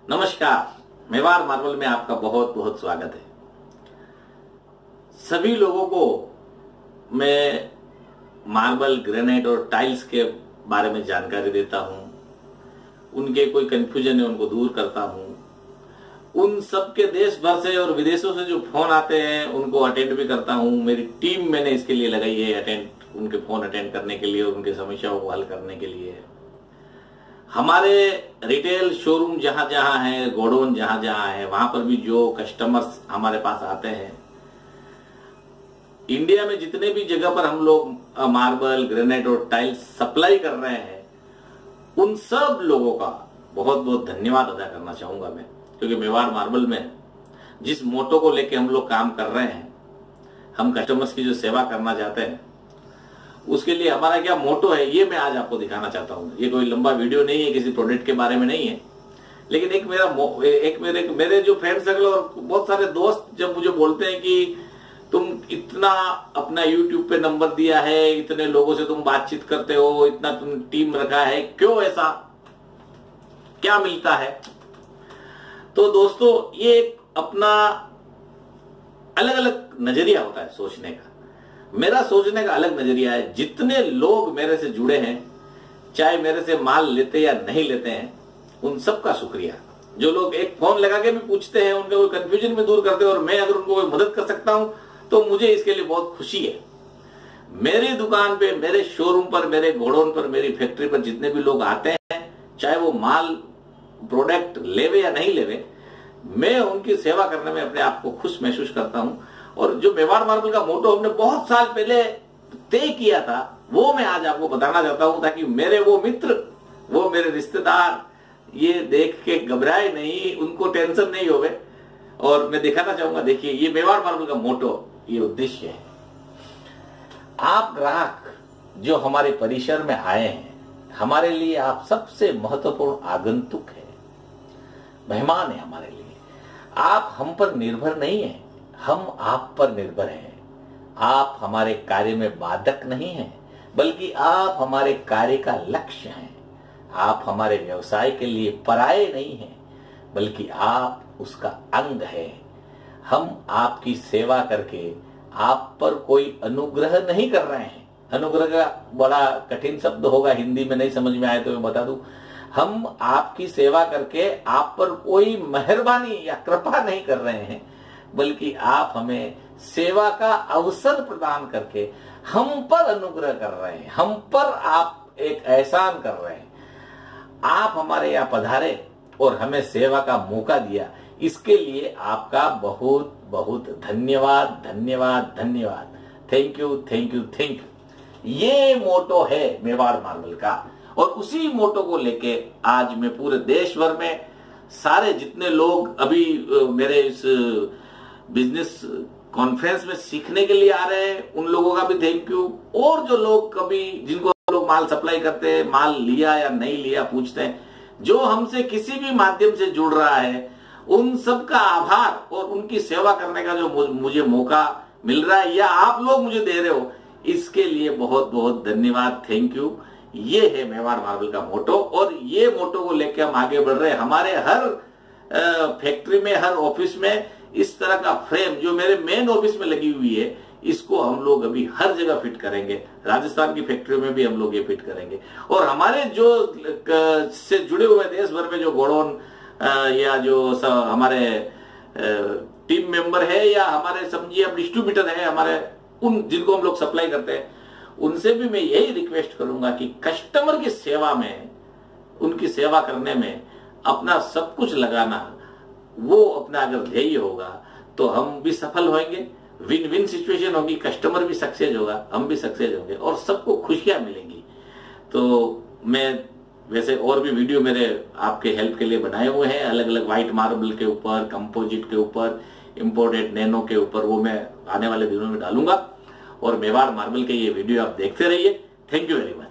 नमस्कार, मेवाड़ मार्बल में आपका बहुत बहुत स्वागत है। सभी लोगों को मैं मार्बल, ग्रेनाइट और टाइल्स के बारे में जानकारी देता हूं। उनके कोई कंफ्यूजन है उनको दूर करता हूं। उन सब के देश भर से और विदेशों से जो फोन आते हैं उनको अटेंड भी करता हूं। मेरी टीम मैंने इसके लिए लगाई है, उनके फोन अटेंड करने के लिए और उनकी समस्याओं को हल करने के लिए। हमारे रिटेल शोरूम जहां जहां है, गोडाउन जहां जहां है, वहां पर भी जो कस्टमर्स हमारे पास आते हैं, इंडिया में जितने भी जगह पर हम लोग मार्बल, ग्रेनाइट और टाइल्स सप्लाई कर रहे हैं, उन सब लोगों का बहुत बहुत धन्यवाद अदा करना चाहूंगा मैं। क्योंकि मेवाड़ मार्बल में जिस मोटो को लेके हम लोग काम कर रहे हैं, हम कस्टमर्स की जो सेवा करना चाहते हैं, उसके लिए हमारा क्या मोटो है ये मैं आज आपको दिखाना चाहता हूं। ये कोई लंबा वीडियो नहीं है, किसी प्रोडक्ट के बारे में नहीं है, लेकिन मेरे जो फ्रेंड सर्कल और बहुत सारे दोस्त जब मुझे बोलते हैं कि तुम इतना अपना यूट्यूब पे नंबर दिया है, इतने लोगों से तुम बातचीत करते हो, इतना तुम टीम रखा है, क्यों ऐसा, क्या मिलता है? तो दोस्तों, ये एक अपना अलग अलग नजरिया होता है सोचने का। मेरा सोचने का अलग नजरिया है। जितने लोग मेरे से जुड़े हैं, चाहे मेरे से माल लेते या नहीं लेते हैं, उन सब का शुक्रिया। जो लोग एक फोन लगा के भी पूछते हैं, उनका कोई कंफ्यूजन में दूर करते हैं, और मैं अगर उनको कोई मदद कर सकता हूं तो मुझे इसके लिए बहुत खुशी है। मेरी दुकान पे, मेरे शोरूम पर, मेरे गोडाउन पर, मेरी फैक्ट्री पर जितने भी लोग आते हैं, चाहे वो माल प्रोडक्ट लेवे या नहीं लेवे, मैं उनकी सेवा करने में अपने आप को खुश महसूस करता हूं। और जो मेवाड़ मार्बल का मोटो हमने बहुत साल पहले तय किया था, वो मैं आज आपको बताना चाहता हूं, ताकि मेरे वो मित्र, वो मेरे रिश्तेदार ये देख के घबराए नहीं, उनको टेंशन नहीं होवे। और मैं दिखाना चाहूंगा, देखिए ये मेवाड़ मार्बल का मोटो, ये उद्देश्य है। आप ग्राहक जो हमारे परिसर में आए हैं, हमारे लिए आप सबसे महत्वपूर्ण आगंतुक है, मेहमान है हमारे लिए। आप हम पर निर्भर नहीं है, हम आप पर निर्भर हैं। आप हमारे कार्य में बाधक नहीं हैं, बल्कि आप हमारे कार्य का लक्ष्य हैं। आप हमारे व्यवसाय के लिए पराये नहीं हैं, बल्कि आप उसका अंग है। हम आपकी सेवा करके आप पर कोई अनुग्रह नहीं कर रहे हैं। अनुग्रह का बड़ा कठिन शब्द होगा, हिंदी में नहीं समझ में आए तो मैं बता दूं। हम आपकी सेवा करके आप पर कोई मेहरबानी या कृपा नहीं कर रहे हैं, बल्कि आप हमें सेवा का अवसर प्रदान करके हम पर अनुग्रह कर रहे हैं, हम पर आप एक एहसान कर रहे हैं। आप हमारे यहाँ पधारे और हमें सेवा का मौका दिया, इसके लिए आपका बहुत बहुत धन्यवाद, धन्यवाद, धन्यवाद। Thank you, thank you, thank you. ये मोटो है मेवाड़ मार्बल का, और उसी मोटो को लेके आज मैं पूरे देश भर में सारे जितने लोग अभी मेरे इस बिजनेस कॉन्फ्रेंस में सीखने के लिए आ रहे हैं, उन लोगों का भी थैंक यू। और जो लोग कभी, जिनको लोग माल सप्लाई करते हैं, माल लिया या नहीं लिया पूछते हैं, जो हमसे किसी भी माध्यम से जुड़ रहा है, उन सब का आभार और उनकी सेवा करने का जो मुझे मौका मिल रहा है या आप लोग मुझे दे रहे हो, इसके लिए बहुत बहुत धन्यवाद, थैंक यू। ये है मेवाड़ मार्बल का मोटो, और ये मोटो को लेकर हम आगे बढ़ रहे हैं। हमारे हर फैक्ट्री में, हर ऑफिस में इस तरह का फ्रेम जो मेरे मेन ऑफिस में लगी हुई है, इसको हम लोग अभी हर जगह फिट करेंगे। राजस्थान की फैक्ट्रियों में भी हम लोग ये फिट करेंगे। और हमारे जो से जुड़े हुए देश भर में जो गोडाउन या जो हमारे टीम मेंबर है, या हमारे समझिए अब डिस्ट्रीब्यूटर है हमारे, उन जिनको हम लोग सप्लाई करते हैं, उनसे भी मैं यही रिक्वेस्ट करूंगा कि कस्टमर की सेवा में, उनकी सेवा करने में अपना सब कुछ लगाना, वो अपना अगर ध्येय होगा तो हम भी सफल होंगे। विन विन सिचुएशन होगी, कस्टमर भी सक्सेस होगा, हम भी सक्सेस होंगे, और सबको खुशियां मिलेंगी। तो मैं वैसे और भी वीडियो मेरे आपके हेल्प के लिए बनाए हुए हैं, अलग अलग व्हाइट मार्बल के ऊपर, कंपोजिट के ऊपर, इंपोर्टेड नैनो के ऊपर, वो मैं आने वाले दिनों में डालूंगा। और मेवाड़ मार्बल के ये वीडियो आप देखते रहिए। Thank you very much.